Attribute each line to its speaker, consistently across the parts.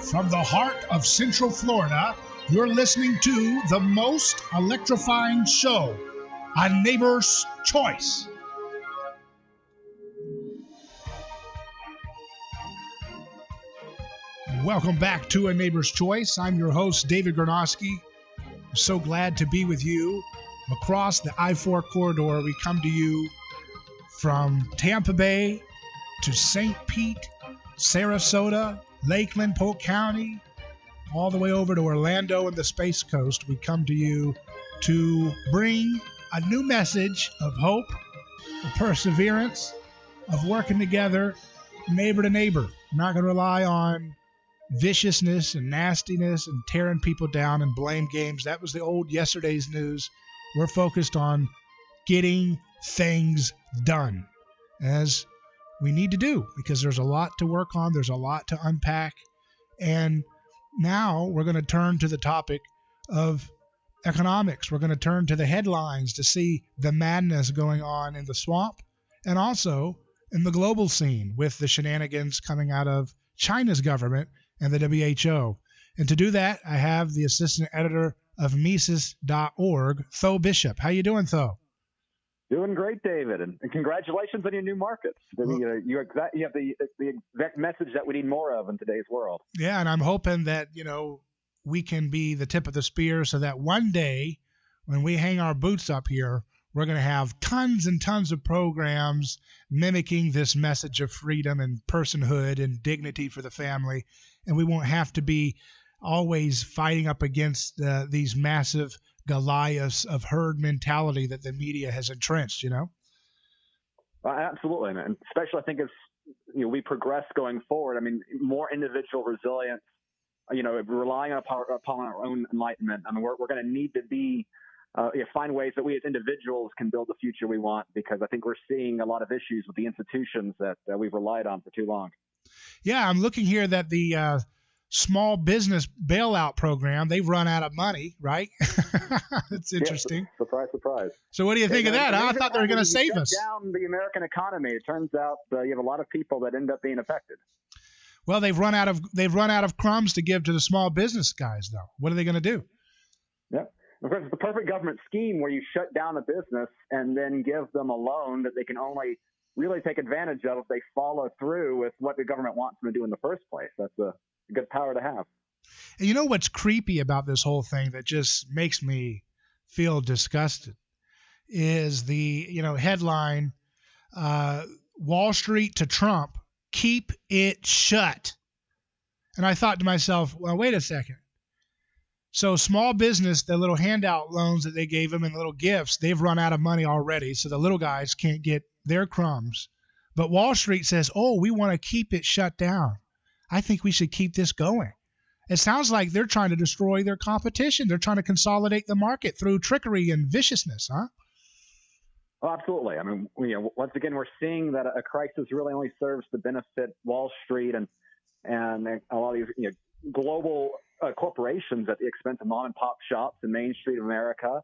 Speaker 1: From the heart of Central Florida, you're listening to the most electrifying show, A Neighbor's Choice. Welcome back to A Neighbor's Choice. I'm your host, David Gornoski. I'm so glad to be with you. Across the I-4 corridor, we come to you from Tampa Bay to St. Pete, Sarasota, Lakeland, Polk County, all the way over to Orlando and the Space Coast. We come to you to bring a new message of hope, of perseverance, of working together, neighbor to neighbor. I'm not going to rely on viciousness and nastiness and tearing people down and blame games. That was the old yesterday's news. We're focused on getting things done, as we need to do, because there's a lot to work on. There's a lot to unpack. And now we're going to turn to the topic of economics. We're going to turn to the headlines to see the madness going on in the swamp and also in the global scene with the shenanigans coming out of China's government and the WHO. And to do that, I have the assistant editor of Mises.org, Tho Bishop. How you doing, Tho?
Speaker 2: Doing great, David, and congratulations on your new markets. You have the exact message that we need more of in today's world.
Speaker 1: Yeah, and I'm hoping that, we can be the tip of the spear so that one day when we hang our boots up here, we're going to have tons and tons of programs mimicking this message of freedom and personhood and dignity for the family. And we won't have to be always fighting up against these massive Goliaths of herd mentality that the media has entrenched,
Speaker 2: Absolutely. And especially I think as we progress going forward, I mean, more individual resilience, relying upon our own enlightenment. I mean, we're going to need to be find ways that we as individuals can build the future we want, because I think we're seeing a lot of issues with the institutions that we've relied on for too long.
Speaker 1: Yeah, I'm looking here that the small business bailout program, they've run out of money, right? That's interesting.
Speaker 2: Yeah, surprise, surprise.
Speaker 1: So what do you think of that? I thought they were going to save us.
Speaker 2: Down the American economy. It turns out you have a lot of people that end up being affected.
Speaker 1: Well, they've run out of crumbs to give to the small business guys, though. What are they going to do?
Speaker 2: Yeah. Of course, it's the perfect government scheme where you shut down a business and then give them a loan that they can only really take advantage of if they follow through with what the government wants them to do in the first place. That's a good power to have.
Speaker 1: And you know what's creepy about this whole thing that just makes me feel disgusted is the headline, Wall Street to Trump, keep it shut. And I thought to myself, well, wait a second. So small business, the little handout loans that they gave them and little gifts, they've run out of money already. So the little guys can't get their crumbs. But Wall Street says, we want to keep it shut down. I think we should keep this going. It sounds like they're trying to destroy their competition. They're trying to consolidate the market through trickery and viciousness, huh?
Speaker 2: Oh, absolutely. I mean, once again, we're seeing that a crisis really only serves to benefit Wall Street and a lot of these global corporations at the expense of mom and pop shops in Main Street of America.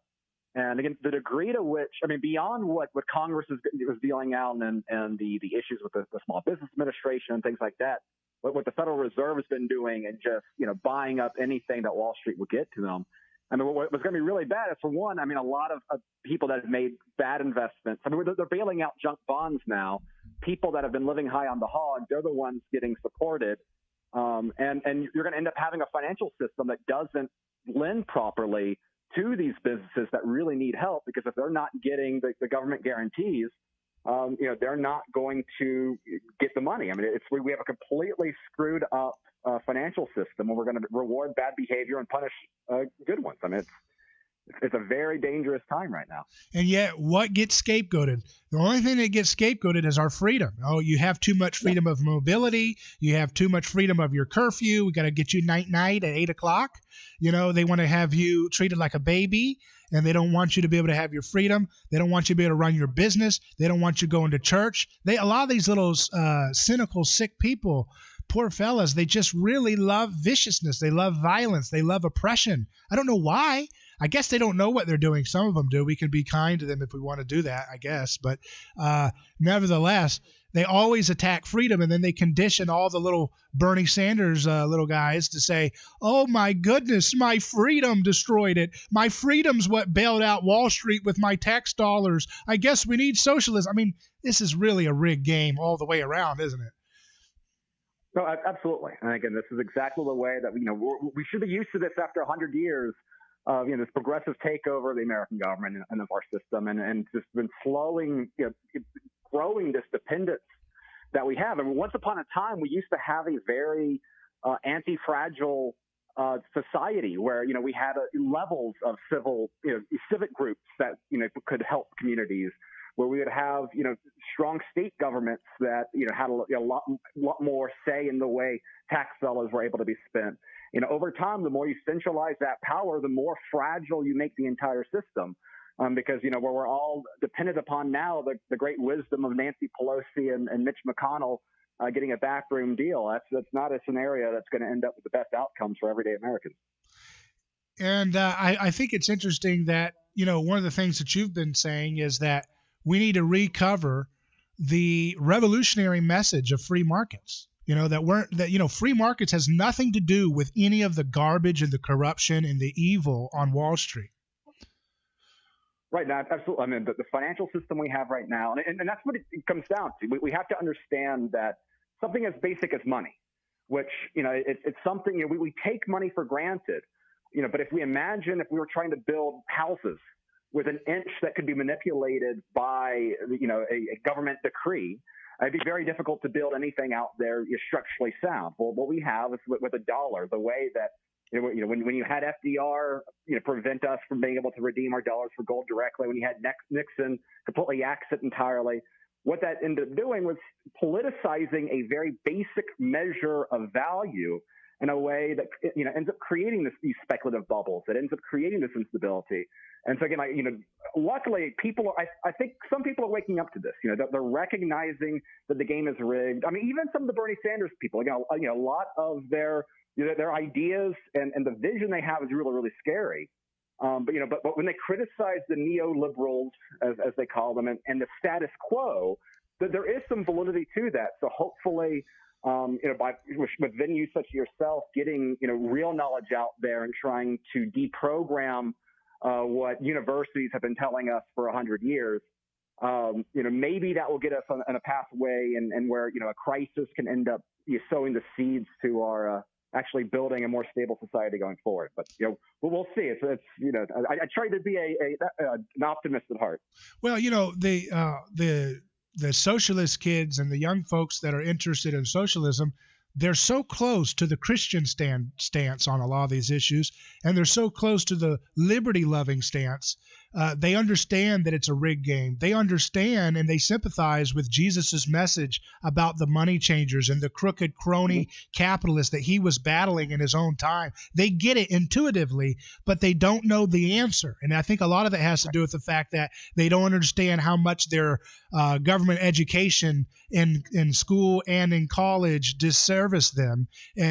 Speaker 2: And again, the degree to which, beyond what Congress was dealing out and the issues with the Small Business Administration and things like that, what the Federal Reserve has been doing and just, buying up anything that Wall Street will get to them. I mean, what was going to be really bad is, for one, a lot of people that have made bad investments. They're bailing out junk bonds now. People that have been living high on the hog, they're the ones getting supported. And you're going to end up having a financial system that doesn't lend properly to these businesses that really need help, because if they're not getting the government guarantees, they're not going to get the money. We have a completely screwed up financial system where we're going to reward bad behavior and punish good ones. It's a very dangerous time right now.
Speaker 1: And yet, what gets scapegoated? The only thing that gets scapegoated is our freedom. Oh, you have too much freedom of mobility. You have too much freedom of your curfew. We got to get you night at 8 o'clock. They want to have you treated like a baby, and they don't want you to be able to have your freedom. They don't want you to be able to run your business. They don't want you going to church. A lot of these little cynical, sick people, poor fellas, they just really love viciousness. They love violence. They love oppression. I don't know why. I guess they don't know what they're doing. Some of them do. We can be kind to them if we want to do that, I guess. But nevertheless, they always attack freedom, and then they condition all the little Bernie Sanders little guys to say, oh, my goodness, my freedom destroyed it. My freedom's what bailed out Wall Street with my tax dollars. I guess we need socialism. I mean, this is really a rigged game all the way around, isn't it?
Speaker 2: No, absolutely. And again, this is exactly the way that, we should be used to this after 100 years of, this progressive takeover of the American government and of our system, and just been slowing, growing this dependence that we have. And once upon a time, we used to have a very anti-fragile society where, we had levels of civic groups that, could help communities, where we would have, strong state governments that, had a lot more say in the way tax dollars were able to be spent. Over time, the more you centralize that power, the more fragile you make the entire system. Because, where we're all dependent upon now the great wisdom of Nancy Pelosi and Mitch McConnell getting a backroom deal. That's not a scenario that's going to end up with the best outcomes for everyday Americans.
Speaker 1: And I think it's interesting that, one of the things that you've been saying is that we need to recover the revolutionary message of free markets. Free markets has nothing to do with any of the garbage and the corruption and the evil on Wall Street.
Speaker 2: Right. Now, absolutely. I mean, the financial system we have right now, and that's what it comes down to. We have to understand that something as basic as money, which, it's something, we take money for granted, but if we were trying to build houses with an inch that could be manipulated by, a government decree, it'd be very difficult to build anything out there structurally sound. Well, what we have is with a dollar, the way that, when you had FDR, prevent us from being able to redeem our dollars for gold directly, when you had Nixon completely axe it entirely, what that ended up doing was politicizing a very basic measure of value in a way that, ends up creating these speculative bubbles, that ends up creating this instability. And so again, luckily I think some people are waking up to this, they're recognizing that the game is rigged. I mean, even some of the Bernie Sanders people, a lot of their ideas and the vision they have is really, really scary. But when they criticize the neoliberals, as they call them, and the status quo, that there is some validity to that. So hopefully, with venues such as yourself, getting, real knowledge out there and trying to deprogram what universities have been telling us for 100 years, maybe that will get us on a pathway and where, a crisis can end up sowing the seeds to our actually building a more stable society going forward. But, we'll see. It's I try to be an optimist at heart.
Speaker 1: Well, the socialist kids and the young folks that are interested in socialism, they're so close to the Christian stance on a lot of these issues, and they're so close to the liberty-loving stance. They understand that it's a rigged game. They understand and they sympathize with Jesus's message about the money changers and the crooked crony capitalists that he was battling in his own time. They get it intuitively, but they don't know the answer. And I think a lot of it has to do with the fact that they don't understand how much their government education in school and in college disservice them,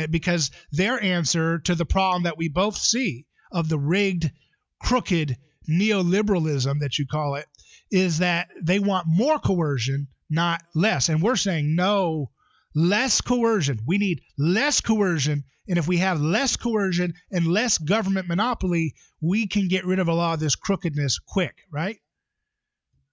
Speaker 1: because their answer to the problem that we both see of the rigged, crooked neoliberalism that you call it is that they want more coercion, not less. And we're saying, no, less coercion. We need less coercion. And if we have less coercion and less government monopoly, we can get rid of a lot of this crookedness quick, right?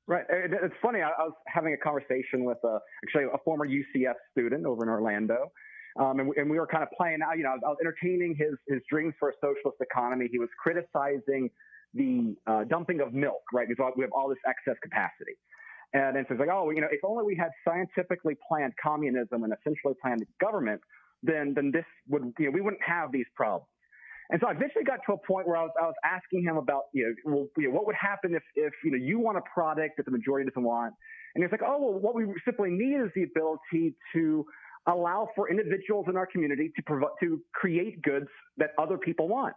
Speaker 2: Right. It's funny. I was having a conversation with actually a former UCF student over in Orlando. And we were kind of playing out, I was entertaining his dreams for a socialist economy. He was criticizing the dumping of milk, right? Because we have all this excess capacity. And then so it's like, if only we had scientifically planned communism and essentially planned government, then this would, we wouldn't have these problems. And so I eventually got to a point where I was asking him about, what would happen if you want a product that the majority doesn't want? And he's like, what we simply need is the ability to allow for individuals in our community to create goods that other people want.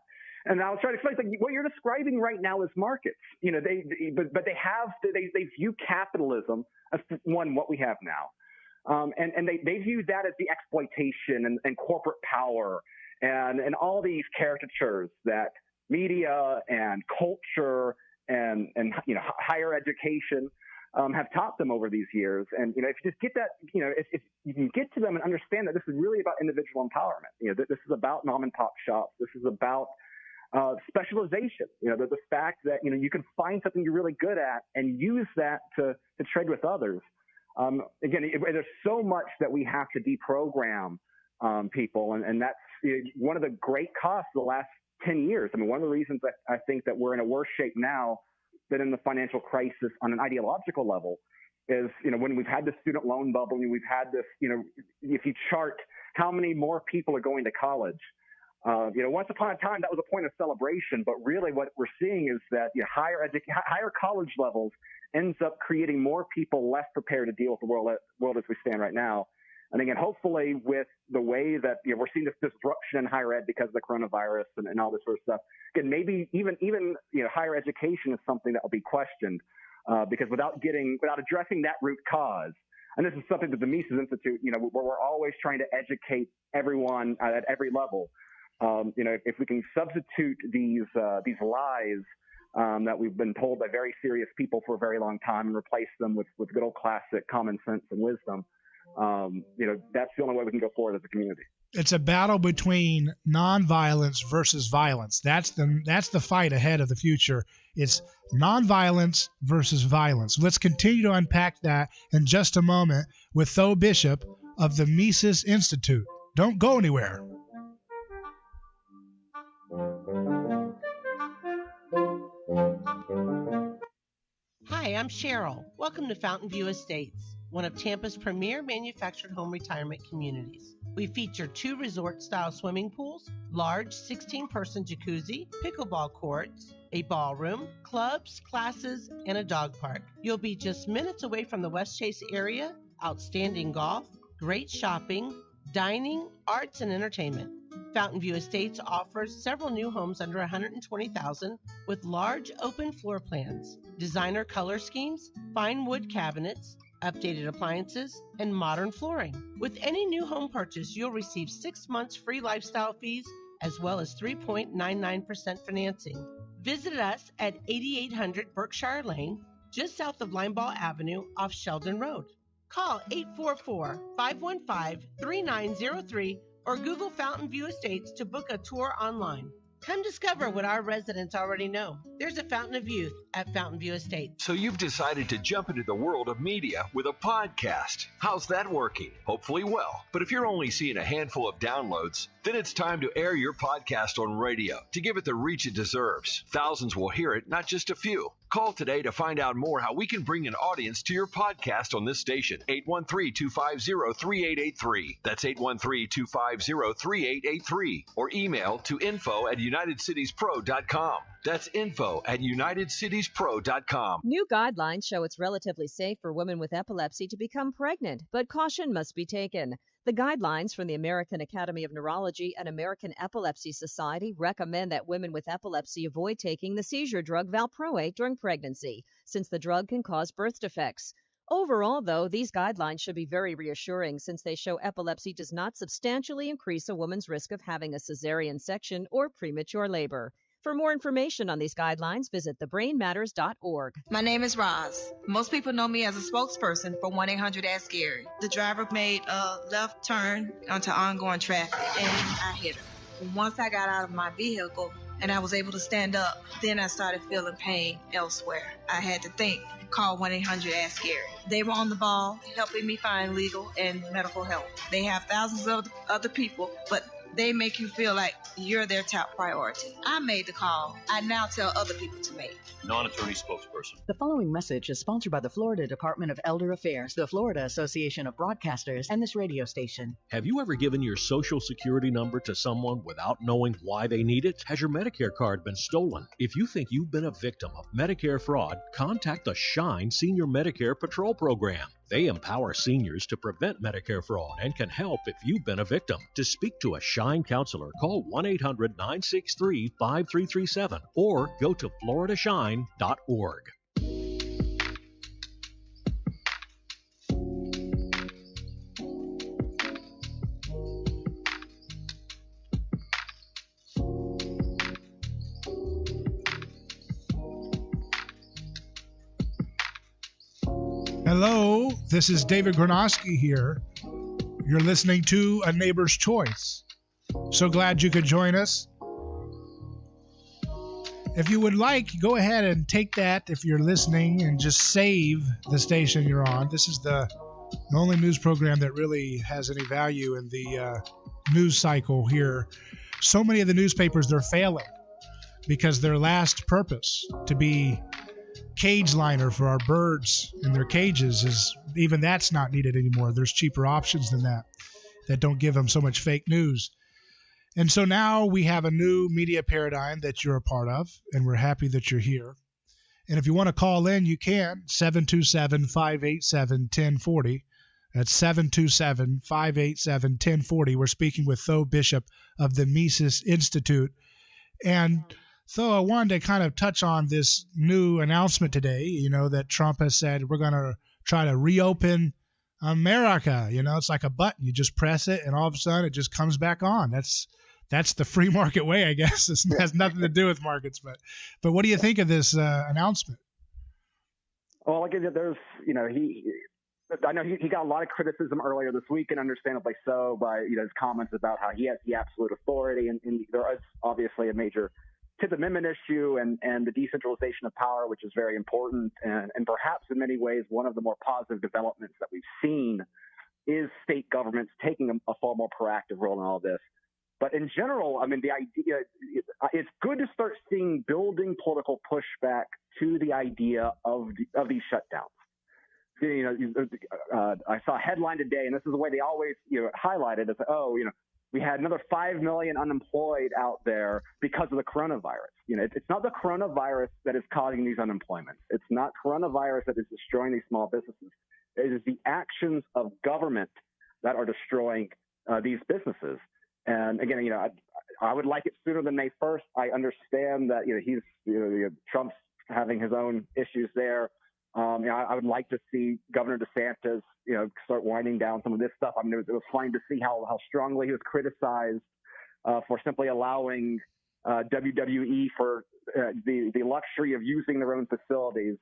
Speaker 2: And I was trying to explain, like, what you're describing right now is markets. But they view capitalism as what we have now, and they view that as the exploitation and corporate power and all these caricatures that media and culture and higher education have taught them over these years. And if you just get that, if you can get to them and understand that this is really about individual empowerment. This is about mom and pop shops. This is about specialization. The fact that you can find something you're really good at and use that to trade with others. Again, there's so much that we have to deprogram people, and that's one of the great costs of the last 10 years. I mean, one of the reasons that I think that we're in a worse shape now than in the financial crisis on an ideological level is, when we've had the student loan bubble and we've had this, if you chart how many more people are going to college, once upon a time that was a point of celebration, but really what we're seeing is that higher college levels ends up creating more people less prepared to deal with the world as we stand right now. And again, hopefully with the way that we're seeing this disruption in higher ed because of the coronavirus and all this sort of stuff, again, maybe even higher education is something that will be questioned because without addressing that root cause, and this is something that the Mises Institute, where we're always trying to educate everyone at every level. If we can substitute these lies that we've been told by very serious people for a very long time and replace them with good old classic common sense and wisdom, that's the only way we can go forward as a community.
Speaker 1: It's a battle between nonviolence versus violence. That's the fight ahead of the future. It's nonviolence versus violence. Let's continue to unpack that in just a moment with Tho Bishop of the Mises Institute. Don't go anywhere.
Speaker 3: Hi, I'm Cheryl. Welcome to Fountain View Estates, one of Tampa's premier manufactured home retirement communities. We feature 2 resort-style swimming pools, large 16-person jacuzzi, pickleball courts, a ballroom, clubs, classes, and a dog park. You'll be just minutes away from the West Chase area, outstanding golf, great shopping, dining, arts, and entertainment. Fountain View Estates offers several new homes under $120,000 with large open floor plans, designer color schemes, fine wood cabinets, updated appliances, and modern flooring. With any new home purchase, you'll receive 6 months free lifestyle fees as well as 3.99% financing. Visit us at 8800 Berkshire Lane, just south of Linebaugh Avenue off Sheldon Road. Call 844-515-3903 or Google Fountain View Estates to book a tour online. Come discover what our residents already know. There's a fountain of youth at Fountain View Estates.
Speaker 4: So you've decided to jump into the world of media with a podcast. How's that working? Hopefully well. But if you're only seeing a handful of downloads, then it's time to air your podcast on radio to give it the reach it deserves. Thousands will hear it, not just a few. Call today to find out more how we can bring an audience to your podcast on this station. 813-250-3883. That's 813-250-3883. Or email to info@unitedcitiespro.com. That's info@unitedcitiespro.com.
Speaker 5: New guidelines show it's relatively safe for women with epilepsy to become pregnant, but caution must be taken. The guidelines from the American Academy of Neurology and American Epilepsy Society recommend that women with epilepsy avoid taking the seizure drug valproate during pregnancy, since the drug can cause birth defects. Overall, though, these guidelines should be very reassuring since they show epilepsy does not substantially increase a woman's risk of having a cesarean section or premature labor. For more information on these guidelines, visit thebrainmatters.org.
Speaker 6: My name is Roz. Most people know me as a spokesperson for 1-800-ASK-GARY. The driver made a left turn onto ongoing traffic, and I hit her. Once I got out of my vehicle and I was able to stand up, then I started feeling pain elsewhere. I had to think, call 1-800-ASK-GARY. They were on the ball, helping me find legal and medical help. They have thousands of other people, but they make you feel like you're their top priority. I made the call. I now tell other people to make.
Speaker 7: Non-attorney spokesperson.
Speaker 8: The following message is sponsored by the Florida Department of Elder Affairs, the Florida Association of Broadcasters, and this radio station.
Speaker 7: Have you ever given your Social Security number to someone without knowing why they need it? Has your Medicare card been stolen? If you think you've been a victim of Medicare fraud, contact the SHINE Senior Medicare Patrol Program. They empower seniors to prevent Medicare fraud and can help if you've been a victim. To speak to a SHINE counselor, call 1-800-963-5337 or go to floridashine.org.
Speaker 1: Hello, this is David Gornoski here. You're listening to A Neighbor's Choice. So glad you could join us. If you would like, go ahead and take that if you're listening and just save the station you're on. This is the only news program that really has any value in the news cycle here. So many of the newspapers, they're failing because their last purpose to be cage liner for our birds in their cages is even that's not needed anymore. There's cheaper options than that don't give them so much fake news. And so now we have a new media paradigm that you're a part of, and we're happy that you're here. And if you want to call in, you can, 727-587-1040. That's 727-587-1040. We're speaking with Tho Bishop of the Mises Institute. And so I wanted to kind of touch on this new announcement today, that Trump has said we're going to try to reopen America. It's like a button. You just press it, and all of a sudden it just comes back on. That's the free market way, I guess. It has nothing to do with markets. But what do you think of this announcement?
Speaker 2: Well, I know he got a lot of criticism earlier this week, and understandably so, by his comments about how he has the absolute authority, and there is obviously a major Fifth Amendment issue and the decentralization of power, which is very important, and perhaps in many ways one of the more positive developments that we've seen is state governments taking a far more proactive role in all this. But in general, I mean, the idea it's good to start seeing building political pushback to the idea of these shutdowns. I saw a headline today, and this is the way they always highlight it. It's we had another 5 million unemployed out there because of the coronavirus. It's not the coronavirus that is causing these unemployments. It's not coronavirus that is destroying these small businesses. It is the actions of government that are destroying these businesses. And again, I would like it sooner than May 1st. I understand that Trump's having his own issues there. I would like to see Governor DeSantis, start winding down some of this stuff. I mean, it was fine to see how strongly he was criticized for simply allowing WWE for the luxury of using their own facilities.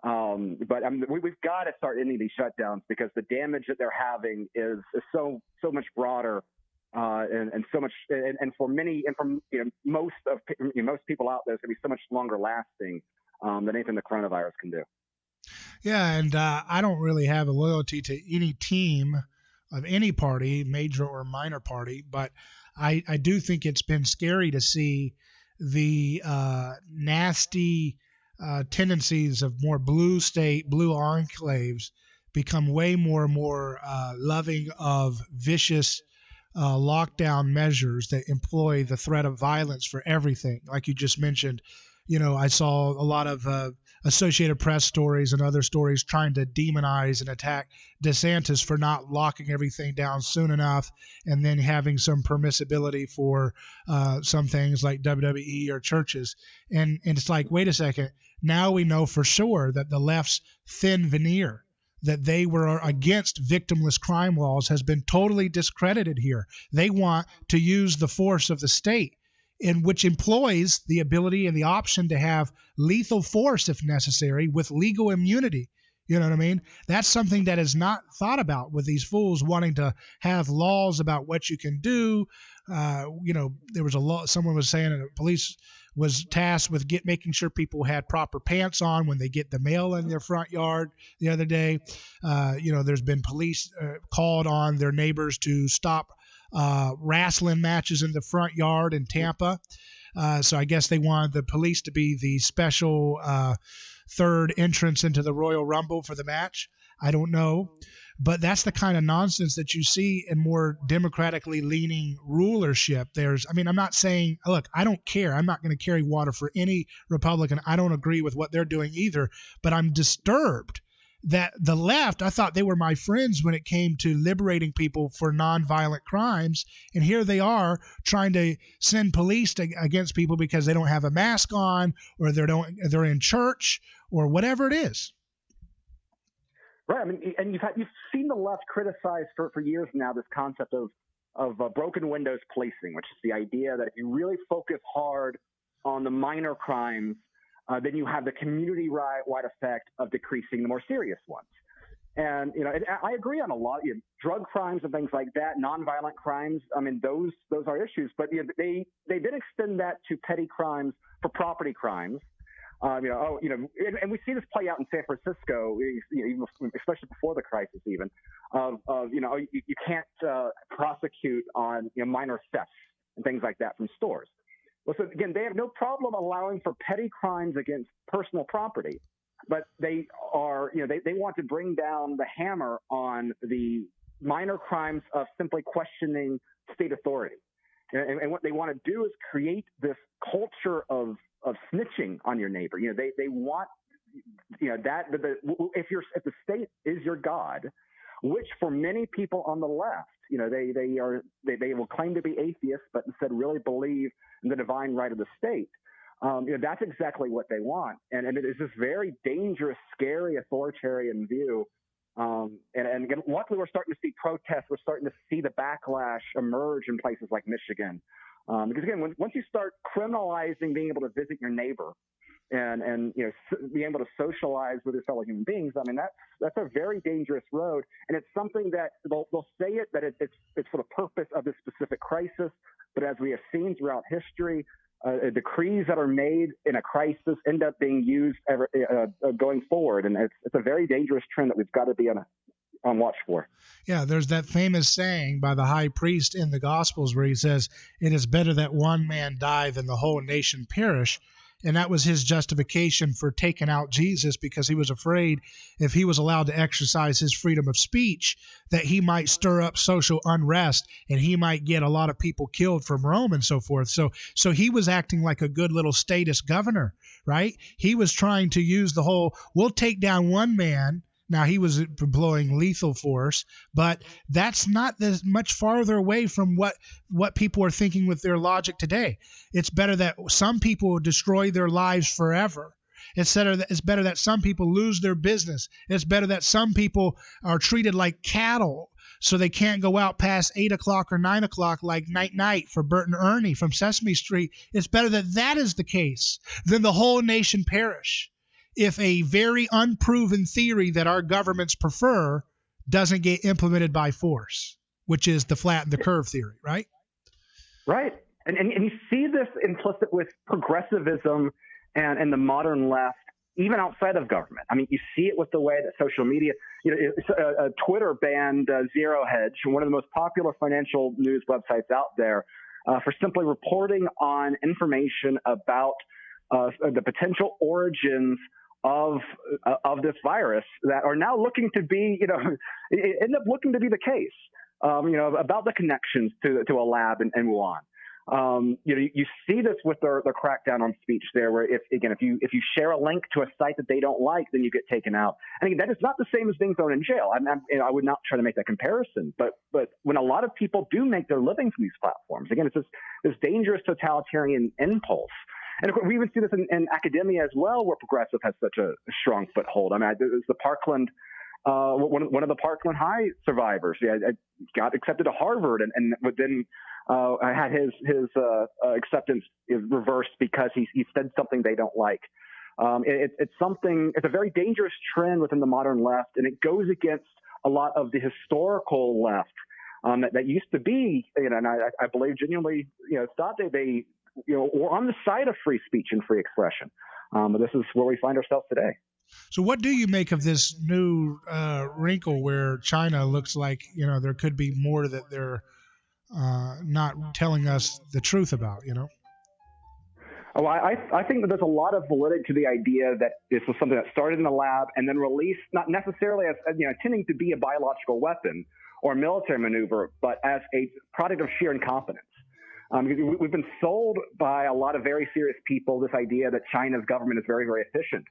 Speaker 2: But I mean, we've got to start ending these shutdowns because the damage that they're having is so much broader. And so much, and for many, and from most people out there, it's going to be so much longer lasting than anything the coronavirus can do.
Speaker 1: Yeah, and I don't really have a loyalty to any team of any party, major or minor party, but I do think it's been scary to see the nasty tendencies of more blue enclaves become way more and more loving of vicious lockdown measures that employ the threat of violence for everything. Like you just mentioned, I saw a lot of Associated Press stories and other stories trying to demonize and attack DeSantis for not locking everything down soon enough, and then having some permissibility for some things like WWE or churches. And it's like, wait a second, now we know for sure that the left's thin veneer that they were against victimless crime laws has been totally discredited here. They want to use the force of the state, in which employs the ability and the option to have lethal force if necessary with legal immunity. You know what I mean? That's something that is not thought about with these fools wanting to have laws about what you can do. There was a law, someone was saying that the police was tasked with making sure people had proper pants on when they get the mail in their front yard the other day. There's been police called on their neighbors to stop wrestling matches in the front yard in Tampa. So I guess they wanted the police to be the special third entrance into the Royal Rumble for the match. I don't know. But that's the kind of nonsense that you see in more democratically leaning rulership. I'm not saying, look, I don't care. I'm not going to carry water for any Republican. I don't agree with what they're doing either. But I'm disturbed that the left, I thought they were my friends when it came to liberating people for nonviolent crimes. And here they are trying to send police against people because they don't have a mask on, or they're in church, or whatever it is.
Speaker 2: Right. I mean, and you've seen the left criticize for years now this concept of broken windows policing, which is the idea that if you really focus hard on the minor crimes, then you have the community-wide effect of decreasing the more serious ones. And I agree on a lot. Drug crimes and things like that, nonviolent crimes. I mean, those are issues. But they did extend that to petty crimes for property crimes. And we see this play out in San Francisco, even especially before the crisis, even you can't prosecute on minor thefts and things like that from stores. Well, so again, they have no problem allowing for petty crimes against personal property. But they are, they want to bring down the hammer on the minor crimes of simply questioning state authority. And what they want to do is create this culture of snitching on your neighbor. They want, that if the state is your God, which for many people on the left, they will claim to be atheists, but instead really believe in the divine right of the state. That's exactly what they want. And it is this very dangerous, scary, authoritarian view. And luckily, we're starting to see protests. We're starting to see the backlash emerge in places like Michigan. Because, again, once you start criminalizing being able to visit your neighbor and being able to socialize with your fellow human beings, I mean, that's a very dangerous road. And it's something that they'll say that it's for the purpose of this specific crisis. But as we have seen throughout history, decrees that are made in a crisis end up being used going forward. And it's a very dangerous trend that we've got to be on watch for.
Speaker 1: Yeah, there's that famous saying by the high priest in the Gospels where he says, "It is better that one man die than the whole nation perish." And that was his justification for taking out Jesus, because he was afraid if he was allowed to exercise his freedom of speech, that he might stir up social unrest and he might get a lot of people killed from Rome and so forth. So he was acting like a good little statist governor, right? He was trying to use the whole, we'll take down one man. Now, he was employing lethal force, but that's not as much farther away from what people are thinking with their logic today. It's better that some people destroy their lives forever. It's better that some people lose their business. It's better that some people are treated like cattle so they can't go out past 8 o'clock or 9 o'clock like Night for Bert and Ernie from Sesame Street. It's better that is the case than the whole nation perish, if a very unproven theory that our governments prefer doesn't get implemented by force, which is the flatten the curve theory, right?
Speaker 2: Right. And you see this implicit with progressivism and the modern left, even outside of government. I mean, you see it with the way that social media, Twitter banned Zero Hedge, one of the most popular financial news websites out there, for simply reporting on information about the potential origins of this virus that are now looking to be, end up looking to be the case, about the connections to a lab in Wuhan. You see this with their crackdown on speech there, where if you share a link to a site that they don't like, then you get taken out. And again, that is not the same as being thrown in jail. I would not try to make that comparison, but when a lot of people do make their living from these platforms, again, it's this dangerous totalitarian impulse. And of course, we even see this in academia as well, where progressive has such a strong foothold. I mean, it was the Parkland, one of the Parkland High survivors. Got accepted to Harvard, and then had his acceptance reversed because he said something they don't like. It's a very dangerous trend within the modern left, and it goes against a lot of the historical left that used to be, and I believe genuinely, thought they we're on the side of free speech and free expression. But this is where we find ourselves today.
Speaker 1: So what do you make of this new wrinkle where China looks like, there could be more that they're not telling us the truth about,
Speaker 2: Oh, I think that there's a lot of validity to the idea that this was something that started in the lab and then released, not necessarily as intending to be a biological weapon or a military maneuver, but as a product of sheer incompetence. We've been sold by a lot of very serious people this idea that China's government is very, very efficient.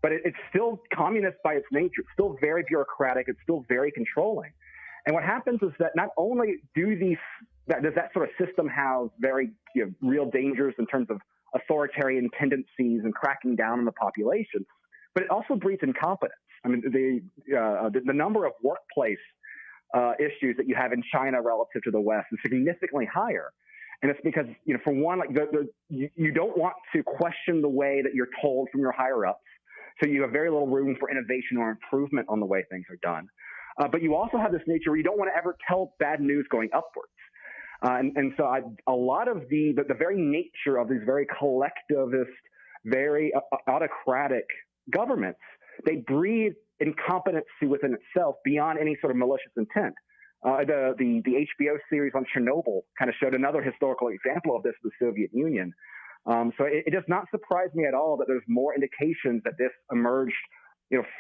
Speaker 2: But it's still communist by its nature. It's still very bureaucratic. It's still very controlling. And what happens is that not only does that sort of system have very real dangers in terms of authoritarian tendencies and cracking down on the population, but it also breeds incompetence. I mean, the number of workplace issues that you have in China relative to the West is significantly higher. And it's because, for one, you don't want to question the way that you're told from your higher ups. So you have very little room for innovation or improvement on the way things are done. But you also have this nature where you don't want to ever tell bad news going upwards. And so a lot of the very nature of these very collectivist, very autocratic governments, they breed incompetency within itself beyond any sort of malicious intent. The HBO series on Chernobyl kind of showed another historical example of this in the Soviet Union. So it does not surprise me at all that there's more indications that this emerged,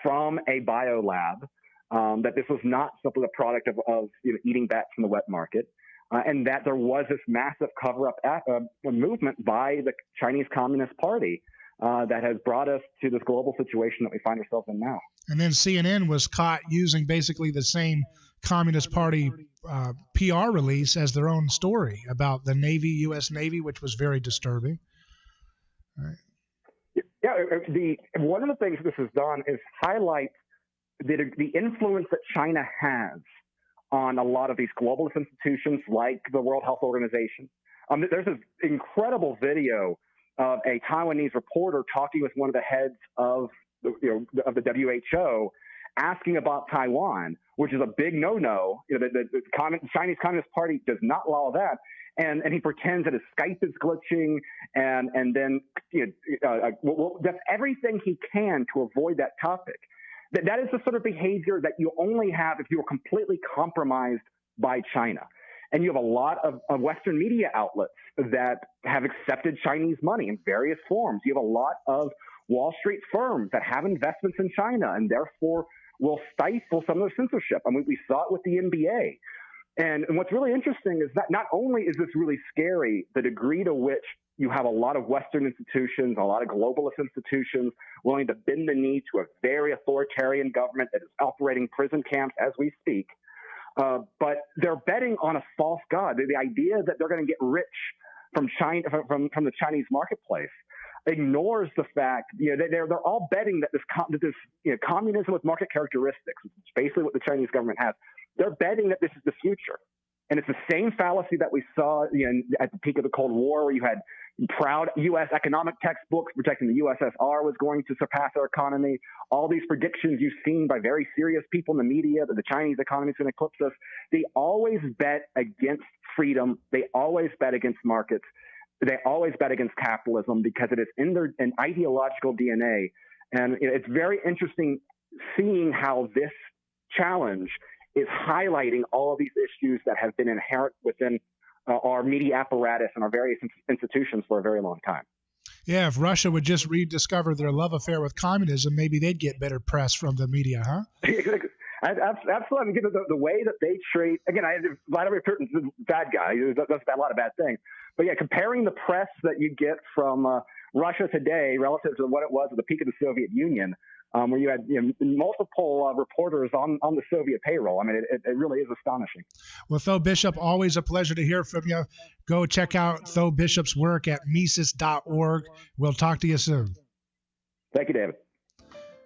Speaker 2: from a biolab, that this was not simply the product of eating bats from the wet market, and that there was this massive cover-up movement by the Chinese Communist Party that has brought us to this global situation that we find ourselves in now.
Speaker 1: And then CNN was caught using basically the same Communist Party PR release as their own story about the Navy, U.S. Navy, which was very disturbing. All right.
Speaker 2: Yeah, one of the things this has done is highlight the influence that China has on a lot of these globalist institutions like the World Health Organization. There's this incredible video of a Taiwanese reporter talking with one of the heads of the WHO, asking about Taiwan, which is a big no-no. The Chinese Communist Party does not allow that. And he pretends that his Skype is glitching, and then does everything he can to avoid that topic. That is the sort of behavior that you only have if you are completely compromised by China. And you have a lot of Western media outlets that have accepted Chinese money in various forms. You have a lot of Wall Street firms that have investments in China and therefore will stifle some of the censorship. I mean, we saw it with the NBA. And what's really interesting is that not only is this really scary, the degree to which you have a lot of Western institutions, a lot of globalist institutions willing to bend the knee to a very authoritarian government that is operating prison camps as we speak. But they're betting on a false god. The idea that they're going to get rich from China, from the Chinese marketplace, ignores the fact they're all betting that this communism with market characteristics, which is basically what the Chinese government has. They're betting that this is the future, and it's the same fallacy that we saw at the peak of the Cold War, where you had proud U.S. economic textbooks projecting the USSR was going to surpass our economy. All these predictions you've seen by very serious people in the media that the Chinese economy is going to eclipse us. They always bet against freedom. They always bet against markets. They always bet against capitalism because it is in their ideological DNA. And it's very interesting seeing how this challenge is highlighting all of these issues that have been inherent within our media apparatus and our various institutions for a very long time.
Speaker 1: Yeah, if Russia would just rediscover their love affair with communism, maybe they'd get better press from the media, huh?
Speaker 2: Absolutely. I mean, the way that they treat, again, Vladimir Putin's a bad guy. He does a lot of bad things. But yeah, comparing the press that you get from Russia today relative to what it was at the peak of the Soviet Union, where you had multiple reporters on the Soviet payroll. I mean, it really is astonishing.
Speaker 1: Well, Tho Bishop, always a pleasure to hear from you. Go check out Tho Bishop's work at Mises.org. We'll talk to you soon.
Speaker 2: Thank you, David.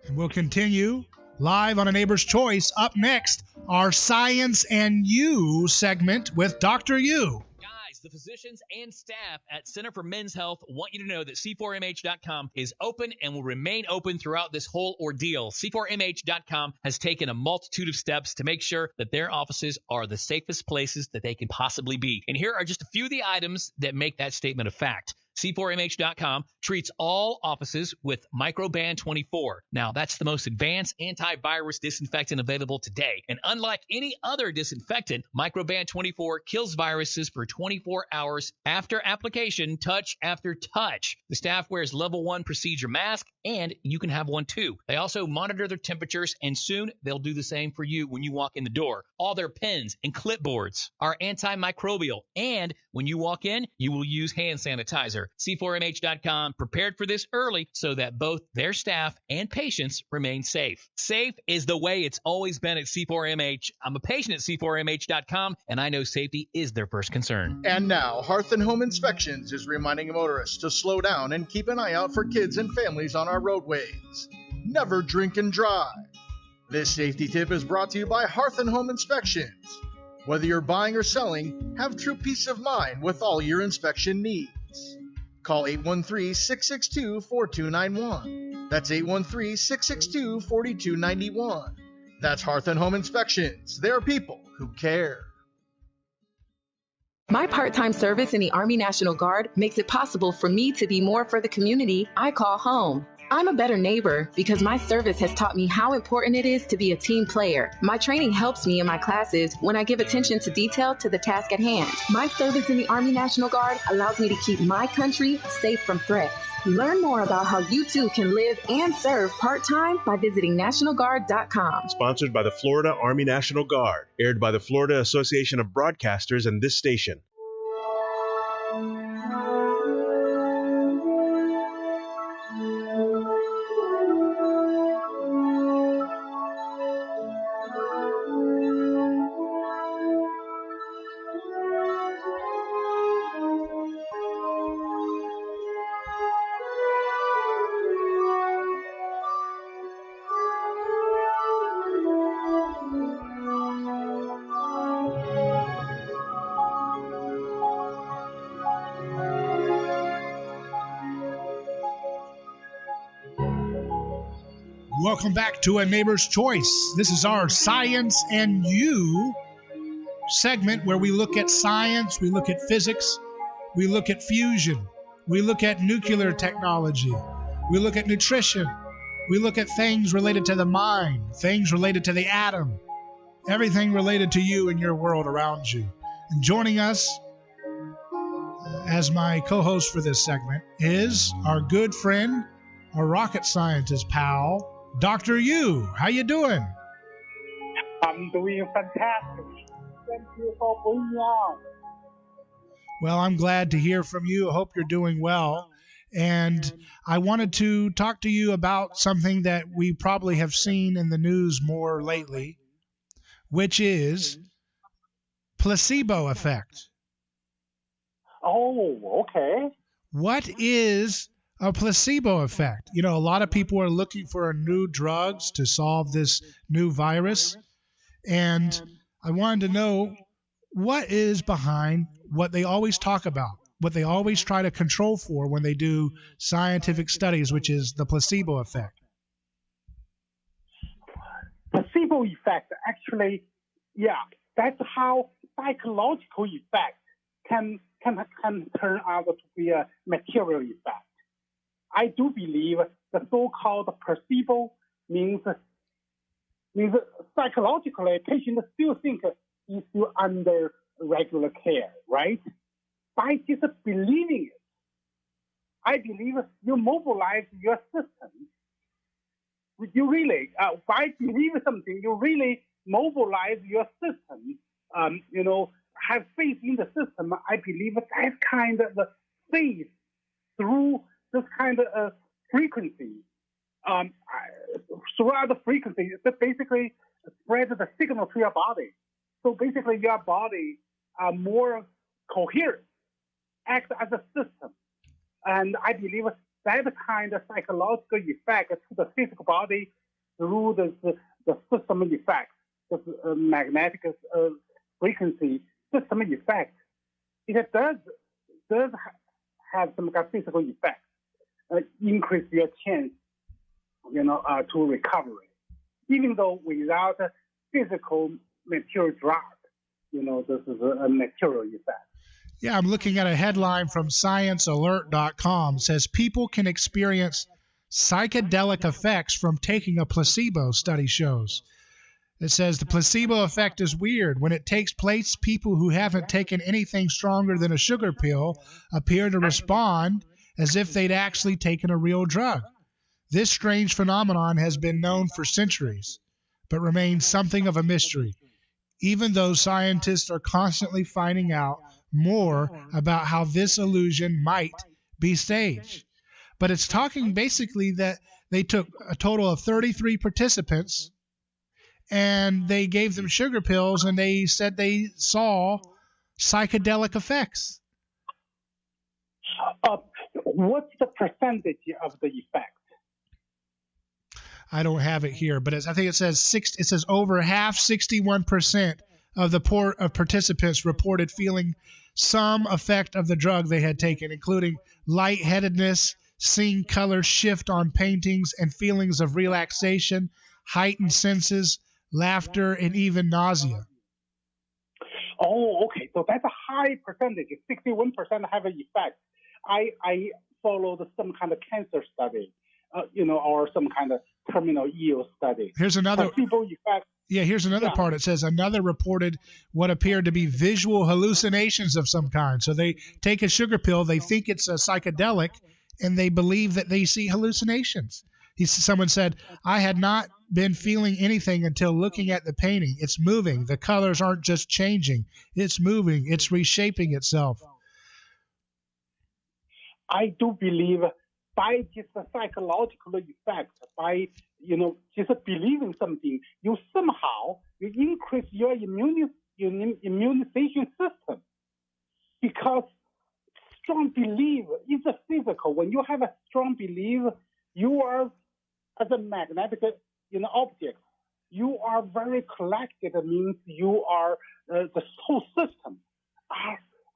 Speaker 1: And we'll continue live on A Neighbor's Choice. Up next, our Science and You segment with Dr. You.
Speaker 9: The physicians and staff at Center for Men's Health want you to know that C4MH.com is open and will remain open throughout this whole ordeal. C4MH.com has taken a multitude of steps to make sure that their offices are the safest places that they can possibly be. And here are just a few of the items that make that statement a fact. C4MH.com treats all offices with Microban 24. Now, that's the most advanced antivirus disinfectant available today. And unlike any other disinfectant, Microban 24 kills viruses for 24 hours after application, touch after touch. The staff wears level 1 procedure mask, and you can have one too. They also monitor their temperatures, and soon they'll do the same for you when you walk in the door. All their pens and clipboards are antimicrobial, and when you walk in, you will use hand sanitizer. C4MH.com prepared for this early so that both their staff and patients remain safe. Safe is the way it's always been at C4MH. I'm a patient at C4MH.com, and I know safety is their first concern.
Speaker 10: And now, Hearth and Home Inspections is reminding motorists to slow down and keep an eye out for kids and families on our roadways. Never drink and drive. This safety tip is brought to you by Hearth and Home Inspections. Whether you're buying or selling, have true peace of mind with all your inspection needs. Call 813-662-4291. That's 813-662-4291. That's Hearth and Home Inspections. They're people who care.
Speaker 11: My part-time service in the Army National Guard makes it possible for me to be more for the community I call home. I'm a better neighbor because my service has taught me how important it is to be a team player. My training helps me in my classes when I give attention to detail to the task at hand. My service in the Army National Guard allows me to keep my country safe from threats. Learn more about how you too can live and serve part-time by visiting NationalGuard.com.
Speaker 12: Sponsored by the Florida Army National Guard. Aired by the Florida Association of Broadcasters and this station.
Speaker 1: Welcome back to A Neighbor's Choice. This is our Science and You segment where we look at science, we look at physics, we look at fusion, we look at nuclear technology, we look at nutrition, we look at things related to the mind, things related to the atom, everything related to you and your world around you. And joining us as my co-host for this segment is our good friend, our rocket scientist pal, Dr. Yu. How you doing?
Speaker 13: I'm doing fantastic. Thank you for bringing me on.
Speaker 1: Well, I'm glad to hear from you. I hope you're doing well. And I wanted to talk to you about something that we probably have seen in the news more lately, which is placebo effect.
Speaker 13: Oh, okay.
Speaker 1: What is a placebo effect? You know, a lot of people are looking for new drugs to solve this new virus. And I wanted to know what is behind what they always talk about, what they always try to control for when they do scientific studies, which is the placebo effect.
Speaker 13: Placebo effect, actually, yeah, that's how psychological effect can turn out to be a material effect. I do believe the so-called placebo means psychologically patient still think he's still under regular care, right? By just believing it, I believe you mobilize your system. You really, by believing something, you really mobilize your system. Have faith in the system. I believe that kind of faith through this kind of frequency, throughout the frequency, that basically spreads the signal to your body. So basically, your body are more coherent, acts as a system. And I believe that kind of psychological effect to the physical body through the system effect, the magnetic frequency system effect, it does have some kind of physical effect, increase your chance, to recovery, even though without a physical material drug, this is a material effect.
Speaker 1: Yeah, I'm looking at a headline from ScienceAlert.com. It says people can experience psychedelic effects from taking a placebo, study shows. It says the placebo effect is weird. When it takes place, people who haven't taken anything stronger than a sugar pill appear to respond as if they'd actually taken a real drug. This strange phenomenon has been known for centuries, but remains something of a mystery, even though scientists are constantly finding out more about how this illusion might be staged. But it's talking basically that they took a total of 33 participants and they gave them sugar pills and they said they saw psychedelic effects.
Speaker 13: What's the percentage of the effect?
Speaker 1: I don't have it here, but I think it says over half, 61% of the participants reported feeling some effect of the drug they had taken, including lightheadedness, seeing color shift on paintings, and feelings of relaxation, heightened senses, laughter, and even nausea.
Speaker 13: Oh, okay. So that's a high percentage. 61% have an effect. I followed some kind of cancer study, or some kind of terminal ill study.
Speaker 1: Here's another
Speaker 13: placebo effect.
Speaker 1: Yeah, here's another part. It says another reported what appeared to be visual hallucinations of some kind. So they take a sugar pill, they think it's a psychedelic, and they believe that they see hallucinations. Someone said, I had not been feeling anything until looking at the painting. It's moving. The colors aren't just changing. It's moving. It's reshaping itself.
Speaker 13: I do believe by just a psychological effect, by just believing something, you increase your immunization system, because strong belief is a physical. When you have a strong belief, you are as a magnetic object. You are very collected. It means you are the whole system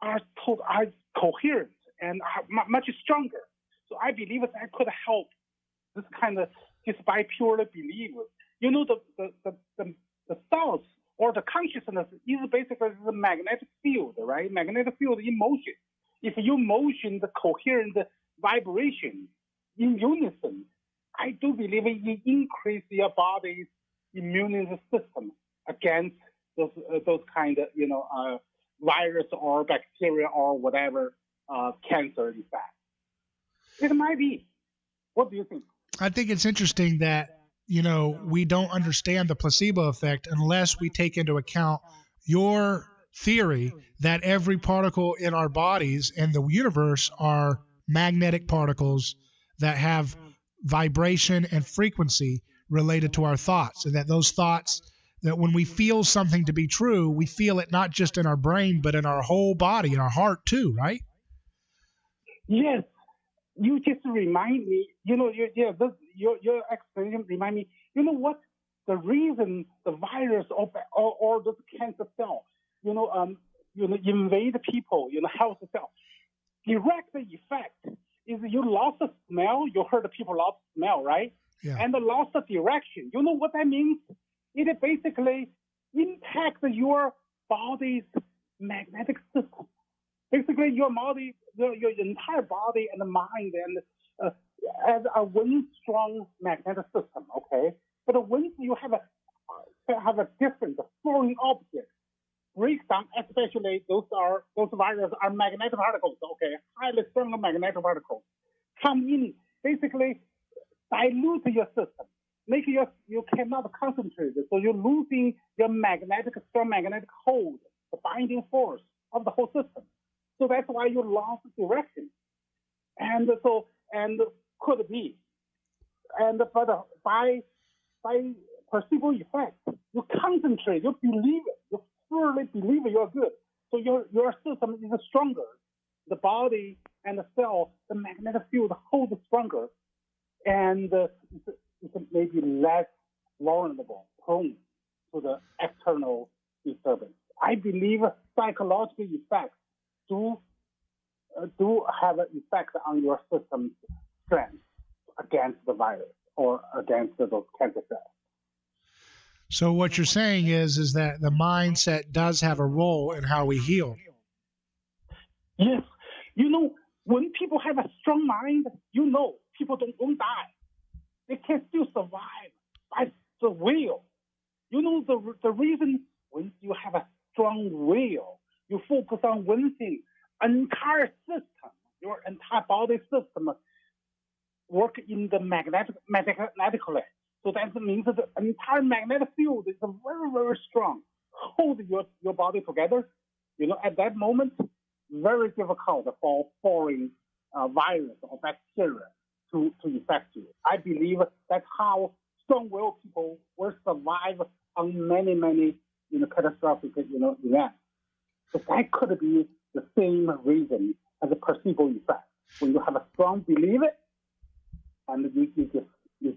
Speaker 13: are coherent and are much stronger. So I believe that could help this kind of just by purely belief. The thoughts or the consciousness is basically the magnetic field, right? Magnetic field in motion. If you motion the coherent vibration in unison, I do believe it increase your body's immune system against those kind of virus or bacteria or whatever cancer effect. It might be. What do you think?
Speaker 1: I think it's interesting that we don't understand the placebo effect unless we take into account your theory that every particle in our bodies and the universe are magnetic particles that have vibration and frequency related to our thoughts, and that those thoughts, that when we feel something to be true, we feel it not just in our brain but in our whole body, in our heart too, right?
Speaker 13: Yes. You just remind me, your explanation remind me, what? The reason the virus or the cancer cell, invade people, health cell, direct effect is you lost the smell. You heard people lost smell, right?
Speaker 1: Yeah.
Speaker 13: And the loss of direction. You know what that means? It basically impacts your body's magnetic system. Basically, your body, your entire body and the mind, and as a one strong magnetic system. Okay, but once you have a different foreign object breakdown, especially those viruses are magnetic particles. Okay, highly strong magnetic particles come in, basically dilute your system, make you cannot concentrate. So you're losing your strong magnetic hold, the binding force of the whole system. So that's why you lost direction. And could be. But by placebo effect, you concentrate, you believe it, you fully believe you're good. So your system is stronger. The body and the cell, the magnetic field hold stronger, and it's maybe less vulnerable, prone to the external disturbance. I believe psychological effects do have an effect on your system's strength against the virus or against those cancer cells.
Speaker 1: So what you're saying is that the mindset does have a role in how we heal.
Speaker 13: Yes. When people have a strong mind, people don't die. They can still survive by the will. The reason when you have a strong will, you focus on one thing, entire system, your entire body system work in the magnetically. So that means that the entire magnetic field is very, very strong. Hold your body together. At that moment, very difficult for foreign virus or bacteria to affect you. I believe that's how strong-willed people will survive on many, many catastrophic events. So that could be the same reason as a placebo effect. When you have a strong belief, and you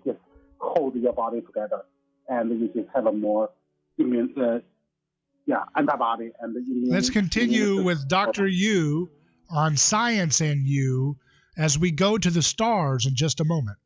Speaker 13: just hold your body together, and you just have a more antibody and immune.
Speaker 1: Let's continue with Dr. Yu on Science and You. as we go to the stars in just a moment.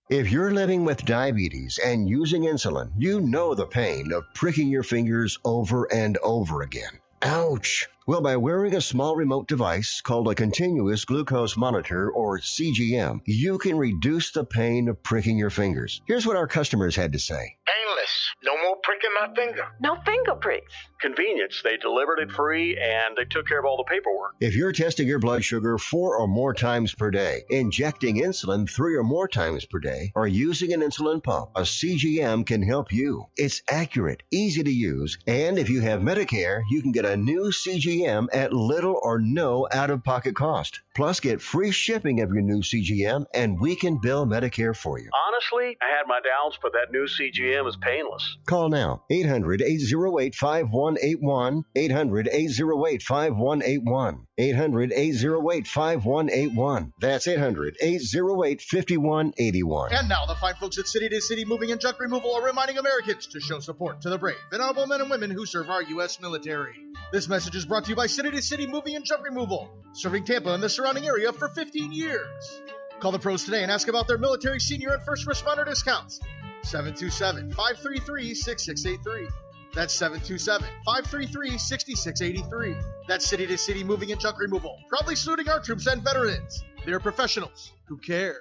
Speaker 14: If you're living with diabetes and using insulin, you know the pain of pricking your fingers over and over again. Ouch! Well, by wearing a small remote device called a continuous glucose monitor, or CGM, you can reduce the pain of pricking your fingers. Here's what our customers had to say.
Speaker 10: Painless. No more pricking my finger.
Speaker 15: No finger pricks.
Speaker 7: Convenience. They delivered it free and they took care of all the paperwork.
Speaker 14: If you're testing your blood sugar 4 or more times per day, injecting insulin 3 or more times per day, or using an insulin pump, a CGM can help you. It's accurate, easy to use, and if you have Medicare, you can get a new CGM at little or no out-of-pocket cost. Plus, get free shipping of your new CGM, and we can bill Medicare for you.
Speaker 7: Honestly, I had my doubts, but that new CGM is painless.
Speaker 14: Call now. 800-808-5181. 800-808-5181. 800-808-5181. That's 800-808-5181.
Speaker 10: And now the fine folks at City to City Moving and Junk Removal are reminding Americans to show support to the brave and honorable men and women who serve our U.S. military. This message is brought to you by City to City Moving and Junk Removal, serving Tampa and the surrounding area for 15 years. Call the pros today and ask about their military, senior, and first responder discounts. 727-533-6683. That's 727-533-6683. That's City to City Moving and Junk Removal, proudly saluting our troops and veterans. They are professionals who care.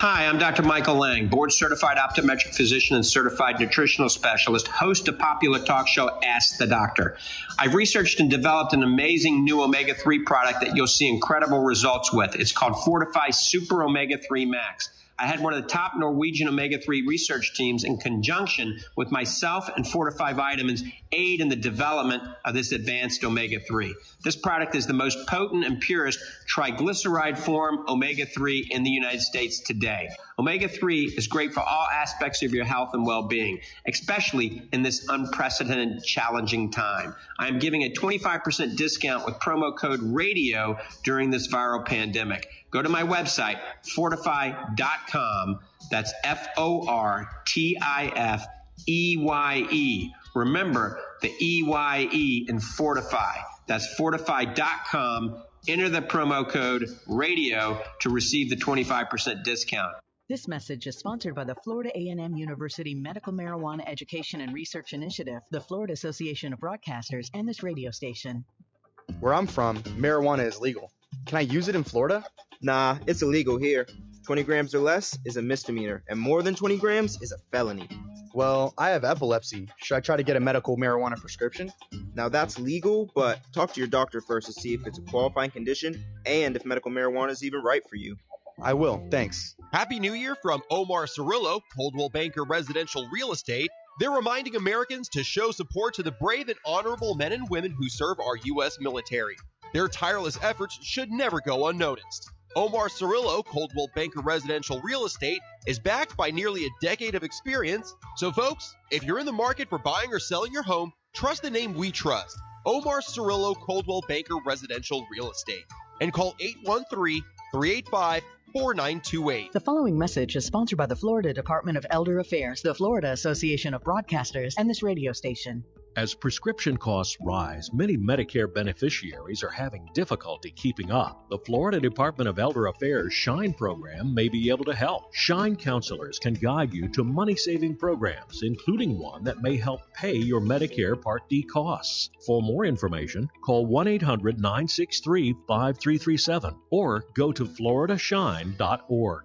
Speaker 16: Hi, I'm Dr. Michael Lang, board-certified optometric physician and certified nutritional specialist, host of popular talk show Ask the Doctor. I've researched and developed an amazing new omega-3 product that you'll see incredible results with. It's called Fortify Super Omega-3 Max. I had one of the top Norwegian omega-3 research teams in conjunction with myself and Fortify Vitamins aid in the development of this advanced omega-3. This product is the most potent and purest triglyceride form omega-3 in the United States today. Omega-3 is great for all aspects of your health and well-being, especially in this unprecedented, challenging time. I am giving a 25% discount with promo code RADIO during this viral pandemic. Go to my website, fortify.com. That's FORTIFEYE. Remember the EYE in Fortify. That's fortify.com. Enter the promo code RADIO to receive the 25% discount.
Speaker 8: This message is sponsored by the Florida A&M University Medical Marijuana Education and Research Initiative, the Florida Association of Broadcasters, and this radio station.
Speaker 17: Where I'm from, marijuana is legal. Can I use it in Florida? Nah, it's illegal here. 20 grams or less is a misdemeanor, and more than 20 grams is a felony. Well, I have epilepsy. Should I try to get a medical marijuana prescription? Now that's legal, but talk to your doctor first to see if it's a qualifying condition and if medical marijuana is even right for you. I will, thanks.
Speaker 18: Happy New Year from Omar Cirillo, Coldwell Banker Residential Real Estate. They're reminding Americans to show support to the brave and honorable men and women who serve our U.S. military. Their tireless efforts should never go unnoticed. Omar Cirillo, Coldwell Banker Residential Real Estate, is backed by nearly a decade of experience. So folks, if you're in the market for buying or selling your home, trust the name we trust, Omar Cirillo, Coldwell Banker Residential Real Estate. And call 813-385-4928.
Speaker 8: The following message is sponsored by the Florida Department of Elder Affairs, the Florida Association of Broadcasters, and this radio station.
Speaker 7: As prescription costs rise, many Medicare beneficiaries are having difficulty keeping up. The Florida Department of Elder Affairs SHINE program may be able to help. SHINE counselors can guide you to money-saving programs, including one that may help pay your Medicare Part D costs. For more information, call 1-800-963-5337 or go to floridashine.org.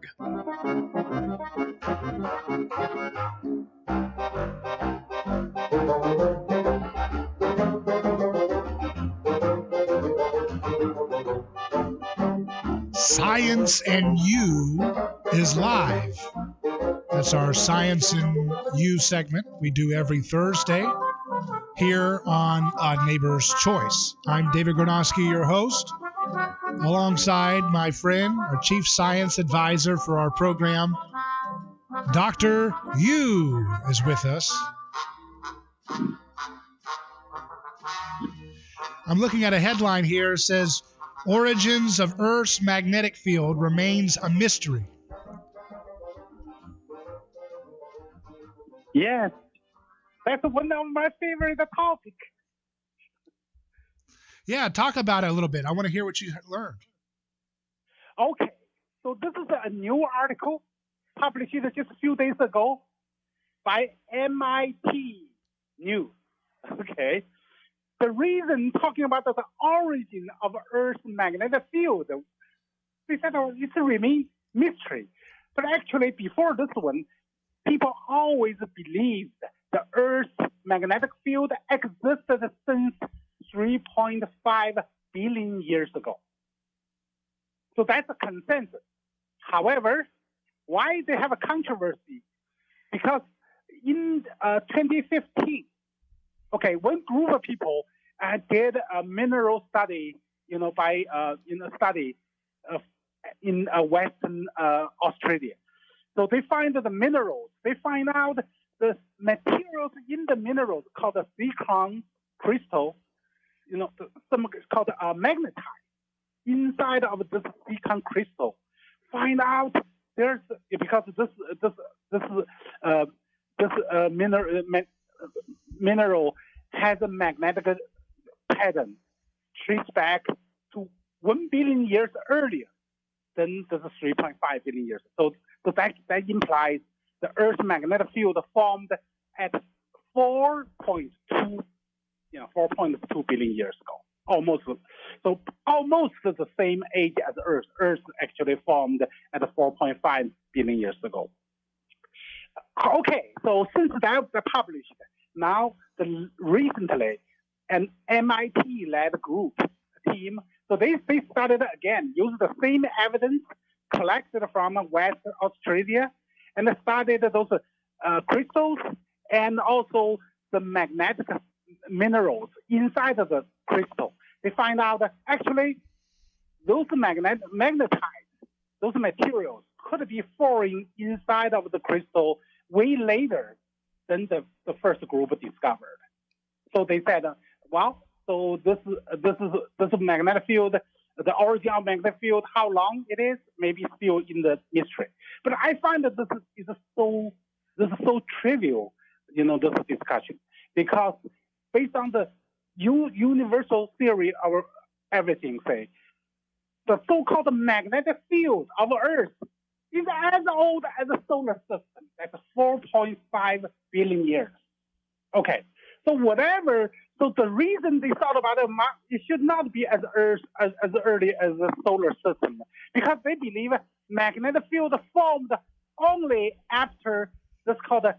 Speaker 1: Science and You is live. That's our Science and You segment we do every Thursday here on Odd Neighbor's Choice. I'm David Gornoski, your host, alongside my friend, our chief science advisor for our program, Dr. Yu is with us. I'm looking at a headline here. It says, Origins of Earth's magnetic field remains a mystery.
Speaker 13: Yes. That's one of my favorite topics.
Speaker 1: Yeah, talk about it a little bit. I want to hear what you learned.
Speaker 13: Okay, so this is a new article published just a few days ago by MIT News. Okay, the reason talking about the origin of Earth's magnetic field, they said it's a remain mystery. But actually, before this one, people always believed the Earth's magnetic field existed since 3.5 billion years ago. So that's a consensus. However, why they have a controversy? Because in 2015, okay, one group of people did a mineral study, by study in Western Australia. So they find the minerals. They find out the materials in the minerals called the silicon crystal, some called magnetite. Inside of this silicon crystal, find out there's because this mineral has a magnetic pattern traced back to 1 billion years earlier than the 3.5 billion years. So that implies the Earth's magnetic field formed at 4.2 billion years ago. Almost the same age as Earth. Earth actually formed at 4.5 billion years ago. Okay, so since that published, now recently an MIT-led team, so they started again, using the same evidence collected from West Australia, and studied those crystals and also the magnetic minerals inside of the crystal. They find out that actually those magnetites, those materials could be forming inside of the crystal way later than the first group discovered. So they said, so this magnetic field, the origin of magnetic field, how long it is, maybe still in the mystery. But I find that this is so trivial, this discussion, because based on the universal theory of everything, say, the so-called magnetic field of Earth is as old as the solar system. That's 4.5 billion years. Okay, so the reason they thought about it should not be as early as the solar system, because they believe magnetic field formed only after this called a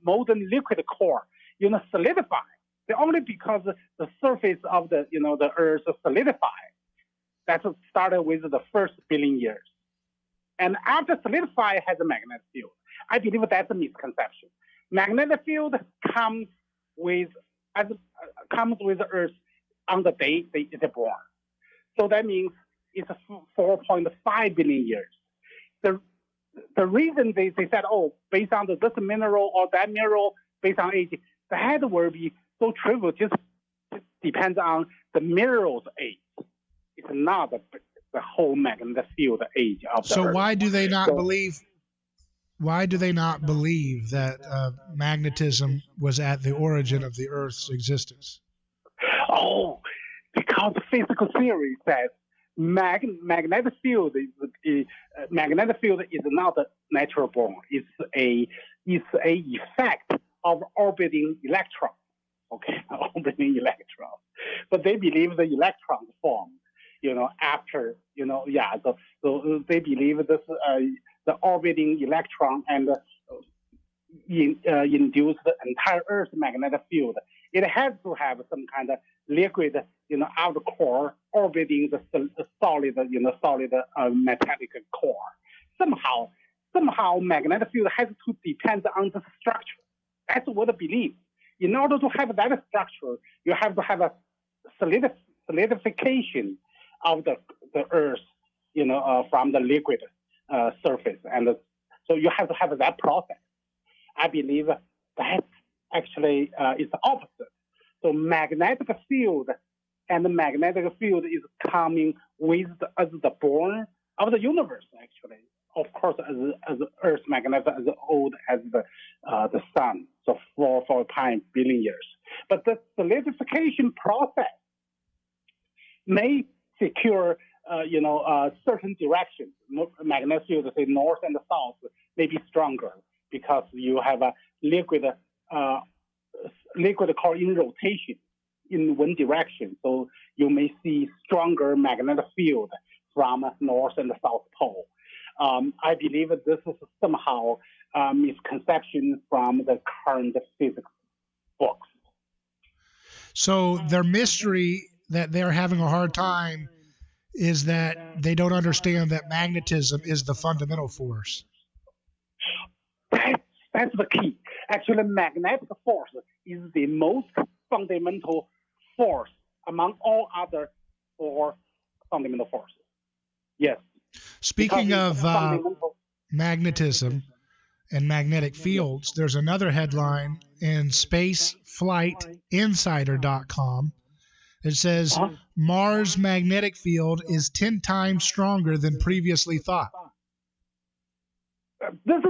Speaker 13: molten liquid core, solidify. Only because the surface of the Earth solidified. That started with the first billion years. And after solidify has a magnetic field. I believe that's a misconception. Magnetic field comes with Earth on the day they is born. So that means it's 4.5 billion years. The reason they said, based on this mineral or that mineral, based on age, that will be so trivial, just depends on the mineral's age. It's not the whole magnetic field age of the Earth.
Speaker 1: So why do they not believe? Why do they not believe that magnetism was at the origin of the Earth's existence?
Speaker 13: Because physical theory says magnetic field is not a natural born. It's a effect of orbiting electrons. Okay, orbiting electrons. But they believe the electrons form, after, so they believe this the orbiting electron and induce the entire Earth's magnetic field. It has to have some kind of liquid, outer core orbiting the solid metallic core. Somehow magnetic field has to depend on the structure. That's what I believe. In order to have that structure, you have to have a solidification of the Earth, from the liquid surface, and so you have to have that process. I believe that actually is the opposite. So magnetic field is coming with the born of the universe, actually, of course, as Earth's magnetism as old as the sun, so 4.5 billion years. But the solidification process may secure, certain directions. Magnetic field, say north and south, may be stronger because you have a liquid core in rotation in one direction. So you may see stronger magnetic field from north and south pole. I believe that this is somehow misconception from the current physics books.
Speaker 1: So their mystery that they're having a hard time is that they don't understand that magnetism is the fundamental force.
Speaker 13: That's the key. Actually, magnetic force is the most fundamental force among all other four fundamental forces. Yes.
Speaker 1: Speaking of magnetism and magnetic fields, there's another headline in spaceflightinsider.com. It says Mars' magnetic field is 10 times stronger than previously thought.
Speaker 13: This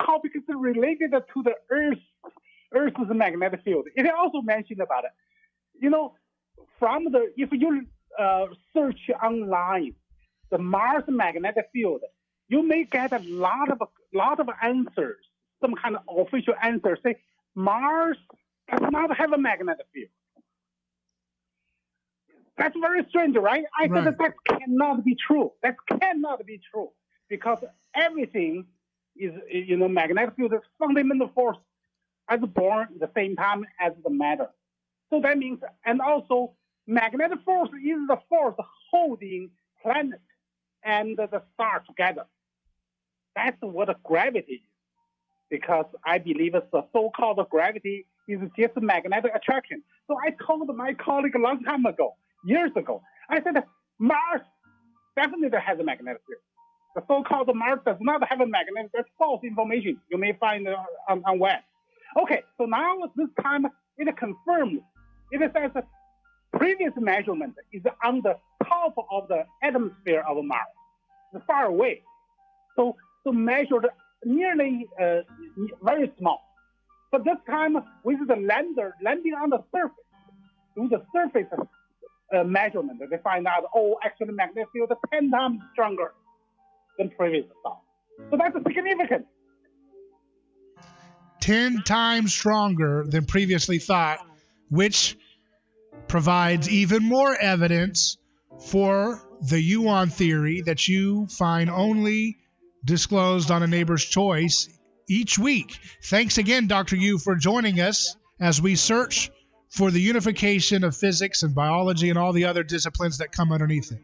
Speaker 13: topic is related to the Earth's magnetic field. It also mentioned about it. If you search online the Mars magnetic field, you may get a lot of answers. Some kind of official answers say Mars does not have a magnetic field. That's very strange, right? I said that cannot be true. That cannot be true because everything is, magnetic field is fundamental force as born at the same time as the matter. So that means, and also magnetic force is the force holding planet and the star together. That's what gravity is. Because I believe it's the so-called gravity is just magnetic attraction. So I told my colleague a long time ago, years ago, I said Mars definitely has a magnetic field. The so-called Mars does not have a magnetic. That's false information you may find on web. Okay, so now this time it confirms. It says previous measurement is on the top of the atmosphere of Mars, it's far away. So measured nearly very small. But this time with the lander landing on the surface, through the surface measurement, they find out, actually magnetic field is 10 times stronger than previous thought. So that's significant.
Speaker 1: 10 times stronger than previously thought, which provides even more evidence for the Yuan theory that you find only disclosed on A Neighbor's Choice each week. Thanks again, Dr. Yu, for joining us as we search for the unification of physics and biology and all the other disciplines that come underneath it.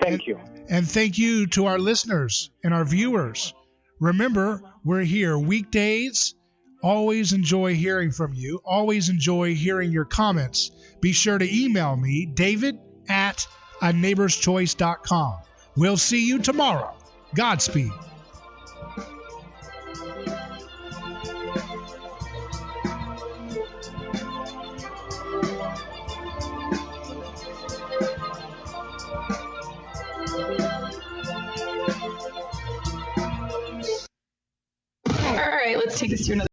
Speaker 13: Thank you.
Speaker 1: And thank you to our listeners and our viewers. Remember, we're here weekdays. Always enjoy hearing from you. Always enjoy hearing your comments. Be sure to email me, david@aneighborschoice.com. We'll see you tomorrow. Godspeed.